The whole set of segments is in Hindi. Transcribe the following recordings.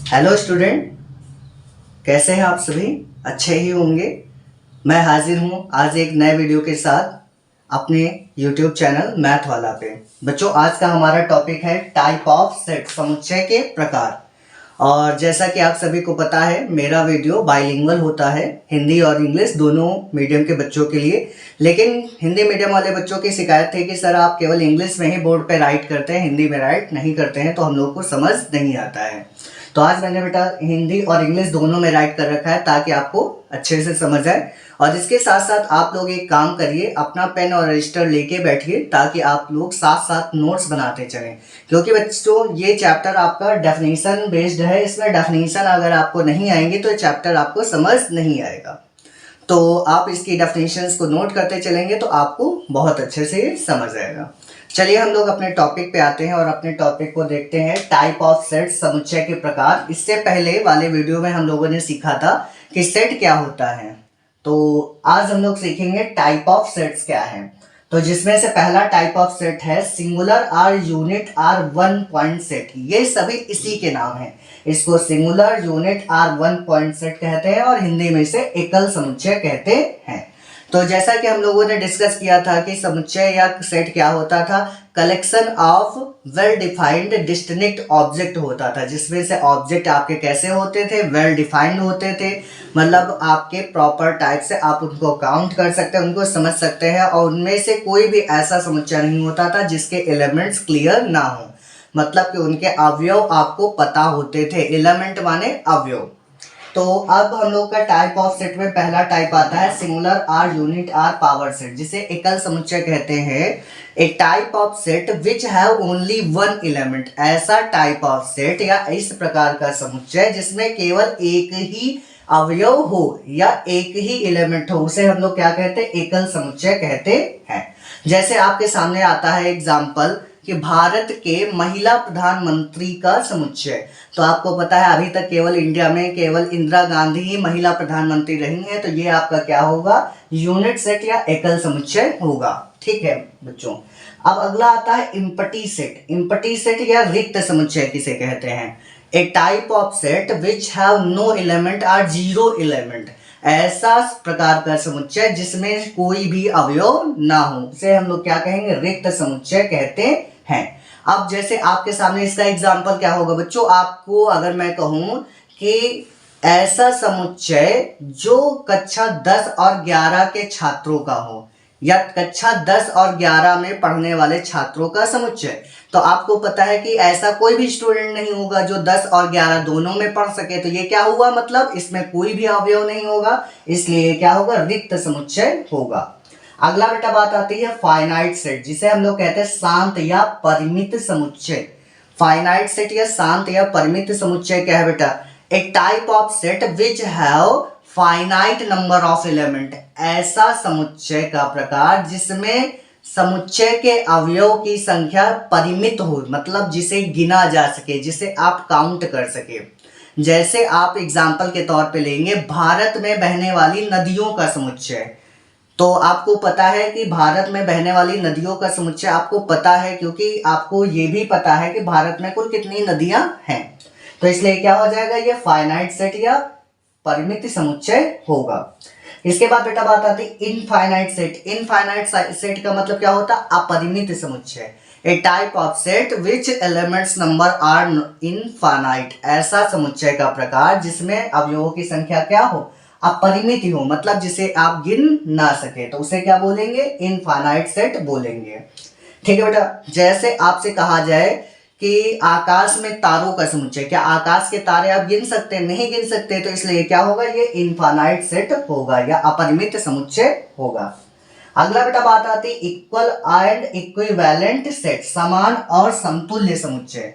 हेलो स्टूडेंट, कैसे हैं आप सभी? अच्छे ही होंगे। मैं हाजिर हूं आज एक नए वीडियो के साथ अपने यूट्यूब चैनल मैथ वाला पे। बच्चों, आज का हमारा टॉपिक है टाइप ऑफ सेट, समुच्चय के प्रकार। और जैसा कि आप सभी को पता है, मेरा वीडियो बाइलिंगुअल होता है, हिंदी और इंग्लिश दोनों मीडियम के बच्चों के लिए। लेकिन हिंदी मीडियम वाले बच्चों की शिकायत थी कि सर आप केवल इंग्लिश में ही बोर्ड पे राइट करते हैं, हिंदी में राइट नहीं करते हैं, तो हम लोग को समझ नहीं आता है। तो आज मैंने बेटा हिंदी और इंग्लिश दोनों में राइट कर रखा है ताकि आपको अच्छे से समझ आए। और इसके साथ साथ आप लोग एक काम करिए, अपना पेन और रजिस्टर लेके बैठिए ताकि आप लोग साथ साथ नोट्स बनाते चलें। क्योंकि बच्चों ये चैप्टर आपका डेफिनेशन बेस्ड है, इसमें डेफिनेशन अगर आपको नहीं आएंगे तो चैप्टर आपको समझ नहीं आएगा। तो आप इसकी डेफिनेशंस को नोट करते चलेंगे तो आपको बहुत अच्छे से समझ आएगा। चलिए हम लोग अपने टॉपिक पे आते हैं और अपने टॉपिक को देखते हैं, टाइप ऑफ सेट, समुच्चय के प्रकार। इससे पहले वाले वीडियो में हम लोगों ने सीखा था कि सेट क्या होता है, तो आज हम लोग सीखेंगे टाइप ऑफ सेट्स क्या है। तो जिसमें से पहला टाइप ऑफ सेट है singular or unit or one point set. ये सभी इसी के नाम है, इसको singular unit or one point set कहते हैं और हिंदी में इसे एकल समुच्चय कहते हैं। तो जैसा कि हम लोगों ने डिस्कस किया था कि समुच्चय या सेट क्या होता था, collection of well defined distinct object होता था, जिसमें से ऑब्जेक्ट आपके कैसे होते थे, वेल डिफाइंड होते थे, मतलब आपके प्रॉपर टाइप से आप उनको काउंट कर सकते हैं, उनको समझ सकते हैं। और उनमें से कोई भी ऐसा समुच्चय नहीं होता था जिसके एलिमेंट्स क्लियर ना हो, मतलब कि उनके अवयव आपको पता होते थे। एलिमेंट माने अवयव। तो अब हम लोग का टाइप ऑफ सेट में पहला टाइप आता है singular or unit or power set, जिसे एकल समुच्चय कहते हैं। A type of set which have only one element, ऐसा टाइप ऑफ सेट या इस प्रकार का समुच्चय जिसमें केवल एक ही अवयव हो या एक ही एलिमेंट हो, उसे हम लोग क्या कहते हैं, एकल समुच्चय कहते हैं। जैसे आपके सामने आता है एग्जाम्पल कि भारत के महिला प्रधानमंत्री का समुच्चय। तो आपको पता है अभी तक केवल इंडिया में केवल इंदिरा गांधी ही महिला प्रधानमंत्री रही हैं, तो ये आपका क्या होगा, यूनिट सेट या एकल समुच्चय होगा। ठीक है बच्चों। अब अगला आता है इम्पटी सेट। इम्पटी सेट या रिक्त समुच्चय किसे कहते हैं, a type of set which have no element or zero element, ऐसा प्रकार का समुच्चय जिसमें कोई भी अवयव ना हो, उसे हम लोग क्या कहेंगे, रिक्त समुच्चय कहते हैं। अब जैसे आपके सामने इसका एग्जाम्पल क्या होगा बच्चों, आपको अगर मैं कहूं कि ऐसा समुच्चय जो कक्षा 10 और 11 के छात्रों का हो, या कक्षा 10 और 11 में पढ़ने वाले छात्रों का समुच्चय, तो आपको पता है कि ऐसा कोई भी स्टूडेंट नहीं होगा जो 10 और 11 दोनों में पढ़ सके। तो ये क्या हुआ, मतलब इसमें कोई भी अवयव नहीं होगा, इसलिए क्या होगा, रिक्त समुच्चय होगा। अगला बेटा बात आती है फाइनाइट सेट, जिसे हम लोग कहते हैं शांत या परिमित समुच्चय। फाइनाइट सेट या शांत या परिमित समुच्चय क्या है बेटा, a type of set which have finite number of element, ऐसा समुच्चय का प्रकार जिसमें समुच्चय के अवयव की संख्या परिमित हो, मतलब जिसे गिना जा सके, जिसे आप काउंट कर सके। जैसे आप एग्जाम्पल के तौर पे लेंगे भारत में बहने वाली नदियों का समुच्चय। तो आपको पता है कि भारत में बहने वाली नदियों का समुच्चय आपको पता है, क्योंकि आपको ये भी पता है कि भारत में कुल कितनी नदियां हैं। तो इसलिए क्या हो जाएगा, ये फाइनाइट सेट या परिमित समुच्चय होगा। इसके बाद बेटा बात आती है इनफाइनाइट सेट। इनफाइनाइट सेट का मतलब क्या होता है, अपरिमित समुच्चय। A type of set which elements number are infinite, ऐसा समुच्चय का प्रकार जिसमें अवयवों की संख्या क्या हो, अपरिमित ही हो, मतलब जिसे आप गिन ना सके, तो उसे क्या बोलेंगे, इनफाइनाइट सेट बोलेंगे। ठीक है बेटा। जैसे आपसे कहा जाए कि आकाश में तारों का समुच्चय, क्या आकाश के तारे आप गिन सकते हैं, नहीं गिन सकते, तो इसलिए क्या होगा, ये इनफाइनाइट सेट होगा या अपरिमित समुच्चय होगा। अगला बेटा बात आती है इक्वल एंड इक्विवेलेंट सेट, समान और समतुल्य समुच्चय।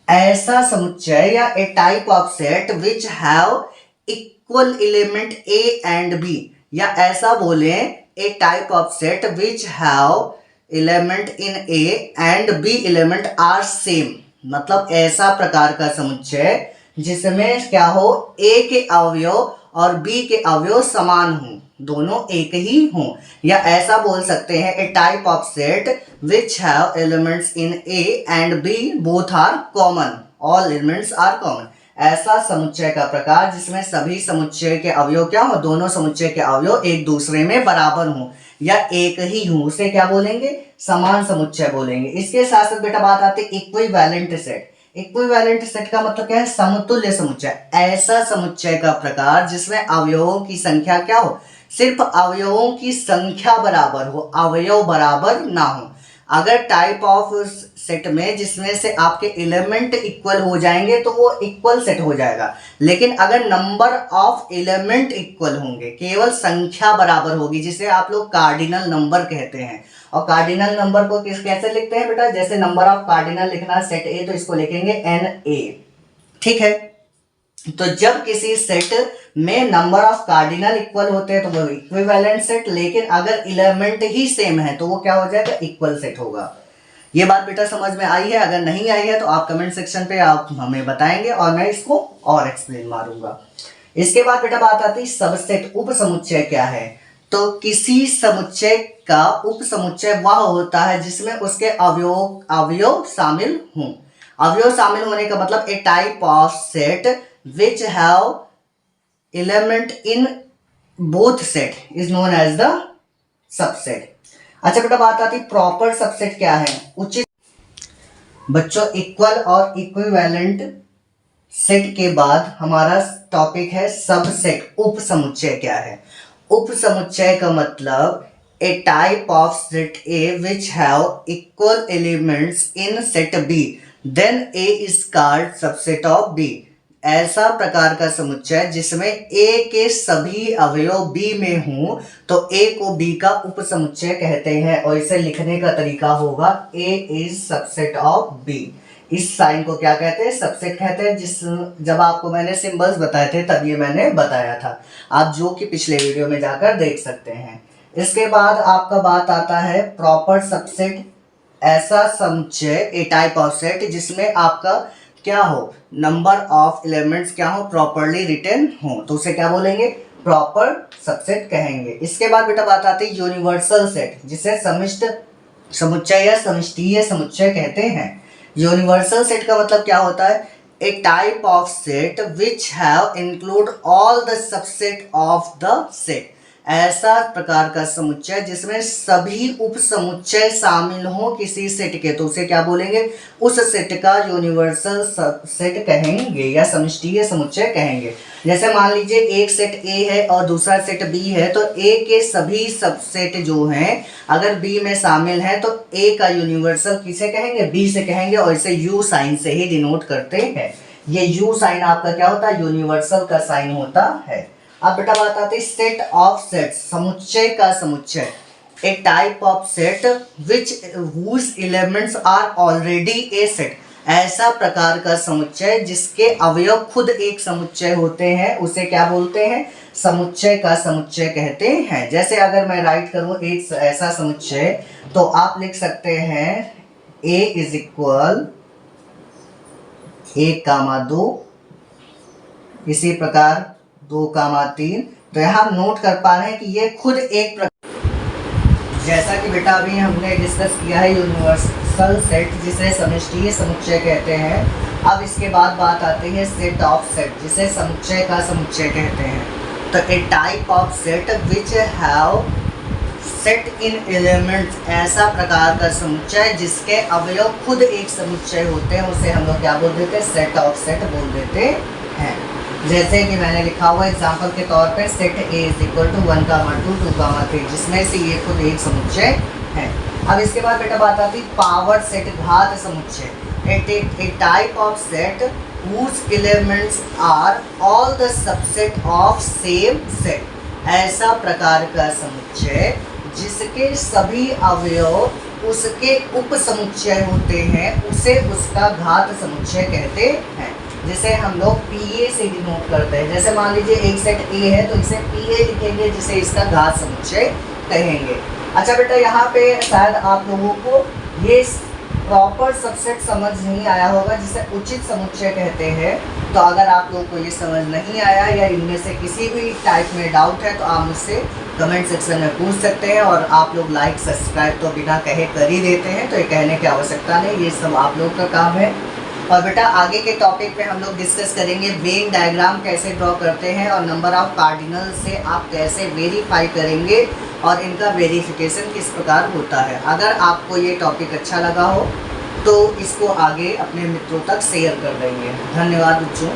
ऐसा समुच्चय या a type of set which have equal element A and B, या ऐसा बोले a type of set which have element in A and B element are same, मतलब ऐसा प्रकार का समुच्चय जिसमें क्या हो, ए के अवयव और बी के अवयव समान हो, दोनों एक ही हों। या ऐसा बोल सकते हैं a type of set which have elements in A and B both are common, all elements are common, ऐसा समुच्चय का प्रकार जिसमें सभी समुच्चय के अवयव क्या हो, दोनों समुच्चय के अवयव एक दूसरे में बराबर हों या एक ही हों, उसे क्या बोलेंगे, समान समुच्चय बोलेंगे। इसके साथ साथ बेटा बात आती है इक्विवेलेंट सेट। इक्विवेलेंट सेट का मतलब क्या है, समतुल्य समुच्चय। ऐसा समुच्चय का प्रकार जिसमें अवयवों की संख्या क्या हो, सिर्फ अवयवों की संख्या बराबर हो, अवयव बराबर ना हो। अगर टाइप ऑफ सेट में जिसमें से आपके एलिमेंट इक्वल हो जाएंगे तो वो इक्वल सेट हो जाएगा, लेकिन अगर नंबर ऑफ एलिमेंट इक्वल होंगे, केवल संख्या बराबर होगी, जिसे आप लोग कार्डिनल नंबर कहते हैं। और कार्डिनल नंबर को कैसे लिखते हैं बेटा, जैसे नंबर ऑफ कार्डिनल लिखना सेट ए तो इसको लिखेंगे NA, ठीक है। तो जब किसी सेट में नंबर ऑफ कार्डिनल इक्वल होते हैं तो वो इक्विवेलेंट सेट, लेकिन अगर एलिमेंट ही सेम है तो वो क्या हो जाएगा, इक्वल सेट होगा। ये बात बेटा समझ में आई है? अगर नहीं आई है तो आप कमेंट सेक्शन पे आप हमें बताएंगे और मैं इसको और एक्सप्लेन मारूंगा। इसके बाद बेटा बात आती है सबसेट, उप समुच्चय क्या है। तो किसी समुच्चय का उप समुच्चय वह होता है जिसमें उसके अवयव शामिल हों। अवयव शामिल होने का मतलब a type of set which have element in both set is known as the subset। अच्छा बेटा बात आती प्रॉपर सबसेट क्या है, उचित। बच्चों इक्वल और इक्विवेलेंट सेट के बाद हमारा टॉपिक है सबसेट, उप समुच्चय क्या है। उप समुच्चय का मतलब a type of set A which have equal elements in set B then A is called subset of B। ऐसा प्रकार का समुच्चय जिसमें A के सभी अवयव B में हों तो A को B का उप समुच्चय कहते हैं, और इसे लिखने का तरीका होगा A is subset of B। इस साइन को क्या कहते हैं, सबसेट कहते हैं। जब आपको मैंने सिंबल्स बताए थे तब ये मैंने बताया था, आप जो कि पिछले वीडियो में जाकर देख सकते हैं। इसके बाद आपका बात आता है प्रॉपर सबसेट, ऐसा समुच्चय ए टाइप ऑफ सेट जिसमें आपका क्या हो, नंबर ऑफ एलिमेंट्स क्या हो, प्रॉपरली रिटन हो, तो उसे क्या बोलेंगे, प्रॉपर सबसेट कहेंगे। इसके बाद बेटा बात आती है यूनिवर्सल सेट, जिसे समिष्ट समुच्चय या समिष्टीय समुच्चय कहते हैं। यूनिवर्सल सेट का मतलब क्या होता है, a type of set which have include all the subset of the set. ऐसा प्रकार का समुच्चय जिसमें सभी उप समुच्चय शामिल हों किसी सेट के, तो उसे क्या बोलेंगे, उस सेट का यूनिवर्सल सेट कहेंगे या समिष्टीय समुच्चय कहेंगे। जैसे मान लीजिए एक सेट A है और दूसरा सेट B है, तो A के सभी सबसेट जो हैं अगर B में शामिल हैं तो A का यूनिवर्सल किसे कहेंगे, B से कहेंगे, और इसे U साइन से ही डिनोट करते हैं। ये U साइन आपका क्या होता है, यूनिवर्सल का साइन होता है। अब बेटा बात आती है सेट ऑफ सेट्स, समुच्चय का समुच्चय। A type of set which whose elements are already a set. ऐसा प्रकार का समुच्चय जिसके अवयव खुद एक समुच्चय होते हैं, उसे क्या बोलते हैं, समुच्चय का समुच्चय कहते हैं। जैसे अगर मैं राइट करूं एक ऐसा समुच्चय, तो आप लिख सकते हैं A इज इक्वल 1,2, इसी प्रकार 2,3। तो यहाँ नोट कर पा रहे हैं कि ये खुद एक जैसा कि बेटा अभी हमने डिस्कस किया है यूनिवर्सल सेट जिसे समिष्टीय समुच्चय कहते हैं। अब इसके बाद बात आती है सेट ऑफ सेट, जिसे समुच्चय का समुच्चय कहते हैं। तो a type of set which have set in elements, ऐसा प्रकार का समुच्चय जिसके अवयव खुद एक समुच्चय होते हैं, उसे हम लोग क्या बोल देते हैं, सेट ऑफ सेट बोल देते हैं। जैसे कि मैंने लिखा हुआ एग्जाम्पल के तौर पे set A is equal to 1,2, 2,3, जिसमें से ये खुद एक समुच्चय है। अब इसके बाद बेटा बात आती है पावर सेट, घात समुच्चय। A type of set whose elements are all the subset of same set। ऐसा प्रकार का समुच्चय जिसके सभी अवयव उसके उप समुच्चय होते हैं, उसे उसका घात समुच्चय कहते हैं, जिसे हम लोग PA से डिनोट करते हैं। जैसे मान लीजिए एक सेट A है तो इसे PA लिखेंगे, जिसे इसका घात समुच्चय कहेंगे। अच्छा बेटा यहाँ पे शायद आप लोगों को ये प्रॉपर सबसेट समझ नहीं आया होगा, जिसे उचित समुच्चय कहते हैं। तो अगर आप लोगों को ये समझ नहीं आया या इनमें से किसी भी टाइप में डाउट है तो आप मुझसे कमेंट सेक्शन में पूछ सकते हैं। और आप लोग लाइक सब्सक्राइब तो बिना कहे कर ही देते हैं, तो ये कहने की आवश्यकता नहीं, ये सब आप लोग का काम है। और बेटा आगे के टॉपिक में हम लोग डिस्कस करेंगे वेन डायग्राम कैसे ड्रॉ करते हैं और नंबर ऑफ कार्डिनल से आप कैसे वेरीफाई करेंगे और इनका वेरिफिकेशन किस प्रकार होता है। अगर आपको ये टॉपिक अच्छा लगा हो तो इसको आगे अपने मित्रों तक शेयर कर देंगे। धन्यवाद बच्चों।